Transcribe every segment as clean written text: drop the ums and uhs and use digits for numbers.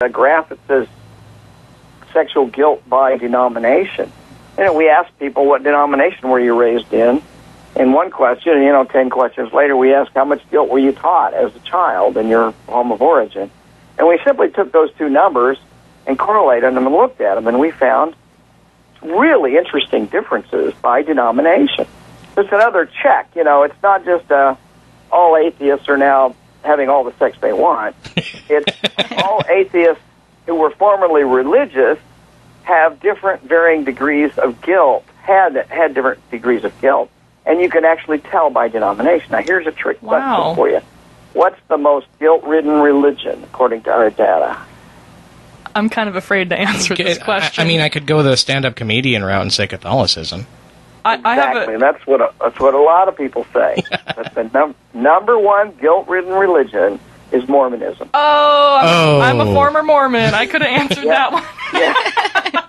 a graph that says sexual guilt by denomination. And we asked people, what denomination were you raised in? In one question, 10 questions later, we asked, how much guilt were you taught as a child in your home of origin? And we simply took those two numbers and correlated them and looked at them, and we found really interesting differences by denomination. Just another check. It's not just all atheists are now having all the sex they want. It's all atheists who were formerly religious have different varying degrees of guilt, had different degrees of guilt, and you can actually tell by denomination. Now, here's a trick question for you. What's the most guilt-ridden religion, according to our data? I'm kind of afraid to answer this question. I mean, I could go the stand-up comedian route and say Catholicism. Exactly. That's what a lot of people say. But the number one guilt-ridden religion is Mormonism. I'm a former Mormon. I could have answered that one.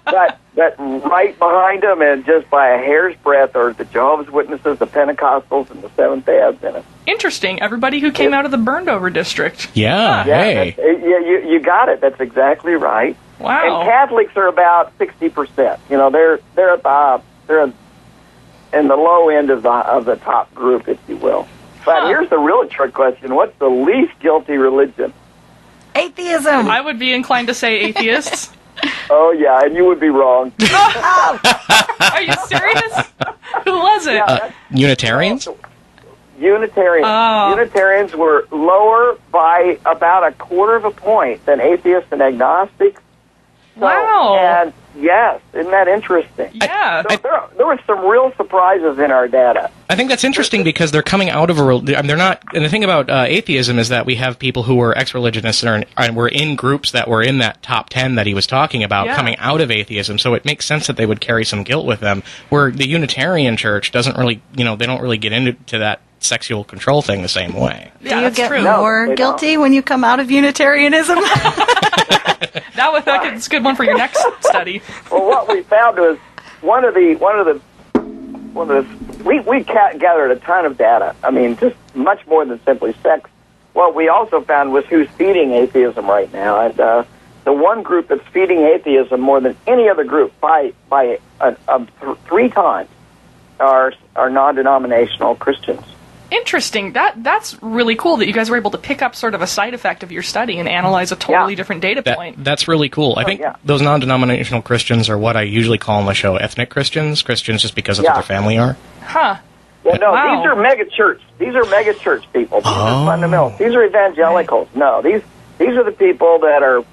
But right behind them, and just by a hair's breadth, are the Jehovah's Witnesses, the Pentecostals, and the Seventh-day Adventists. Interesting. Everybody who came out of the burned-over district. Yeah. Hey. You got it. That's exactly right. Wow. And Catholics are about 60%. They're in the low end of the top group, if you will. But here's the real trick question. What's the least guilty religion? Atheism. I would be inclined to say atheists. Oh, yeah, and you would be wrong. Are you serious? Who was it? Unitarians? Unitarians. Unitarians were lower by about a quarter of a point than atheists and agnostics. Wow. And yes, isn't that interesting? Yeah. So there were some real surprises in our data. I think that's interesting because they're coming out of they're not. And the thing about atheism is that we have people who were ex-religionists and were in groups that were in that top 10 that he was talking about coming out of atheism. So it makes sense that they would carry some guilt with them. Where the Unitarian Church doesn't really, they don't really get into that sexual control thing the same way. Do you get more guilty when you come out of Unitarianism? That's a good one for your next study. Well, what we found was we gathered a ton of data. I mean, just much more than simply sex. What we also found was who's feeding atheism right now. And the one group that's feeding atheism more than any other group by 3 times are non-denominational Christians. Interesting. That's really cool that you guys were able to pick up sort of a side effect of your study and analyze a totally different data point. That's really cool. I think those non-denominational Christians are what I usually call on the show ethnic Christians just because of what their family are. Huh. Well, no, these are mega-church. These are mega-church people. These are fundamentals. These are evangelicals. Right. No, these are the people that are,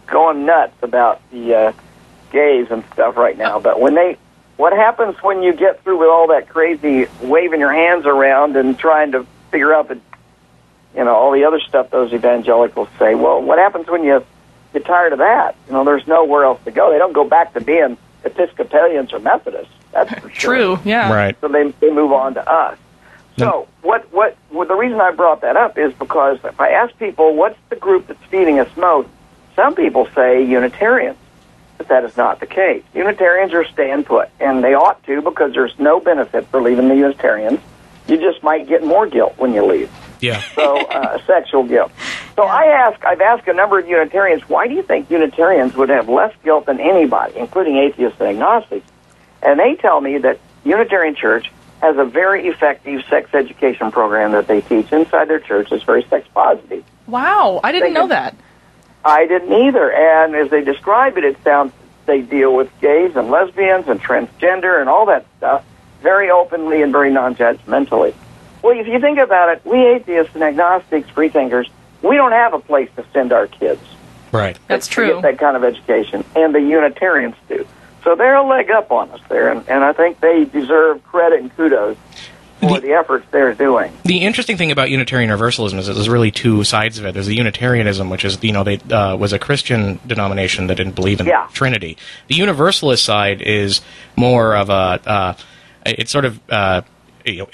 going nuts about the gays and stuff right now. But what happens when you get through with all that crazy waving your hands around and trying to figure out all the other stuff those evangelicals say? Well, what happens when you get tired of that? There's nowhere else to go. They don't go back to being Episcopalians or Methodists. That's for sure. True, yeah. Right. So they move on to us. So what the reason I brought that up is because if I ask people, what's the group that's feeding us most, some people say Unitarians. But that is not the case. Unitarians are staying put, and they ought to because there's no benefit for leaving the Unitarians. You just might get more guilt when you leave. Yeah. So sexual guilt. So I've asked a number of Unitarians, why do you think Unitarians would have less guilt than anybody, including atheists and agnostics? And they tell me that Unitarian Church has a very effective sex education program that they teach inside their church. It's very sex positive. Wow, I didn't know that. I didn't either. And as they describe it, it sounds they deal with gays and lesbians and transgender and all that stuff very openly and very non-judgmentally. Well, if you think about it, we atheists and agnostics, freethinkers, we don't have a place to send our kids. Right. That's true. To get that kind of education, and the Unitarians do. So they're a leg up on us there, and I think they deserve credit and kudos for the efforts they're doing. The interesting thing about Unitarian Universalism is that there's really two sides of it. There's the Unitarianism, which is, they was a Christian denomination that didn't believe in the Trinity. The Universalist side is more of it's sort of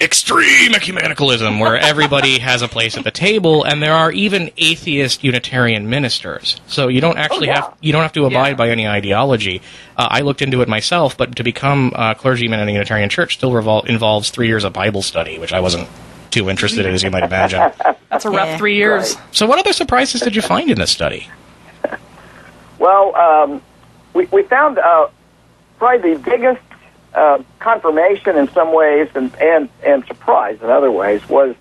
extreme ecumenicalism, where everybody has a place at the table, and there are even atheist Unitarian ministers. So you don't actually have to abide by any ideology. I looked into it myself, but to become a clergyman in a Unitarian church still involves 3 years of Bible study, which I wasn't too interested in, as you might imagine. That's a rough 3 years. Right. So what other surprises did you find in this study? Well, we found probably the biggest confirmation in some ways and surprise in other ways was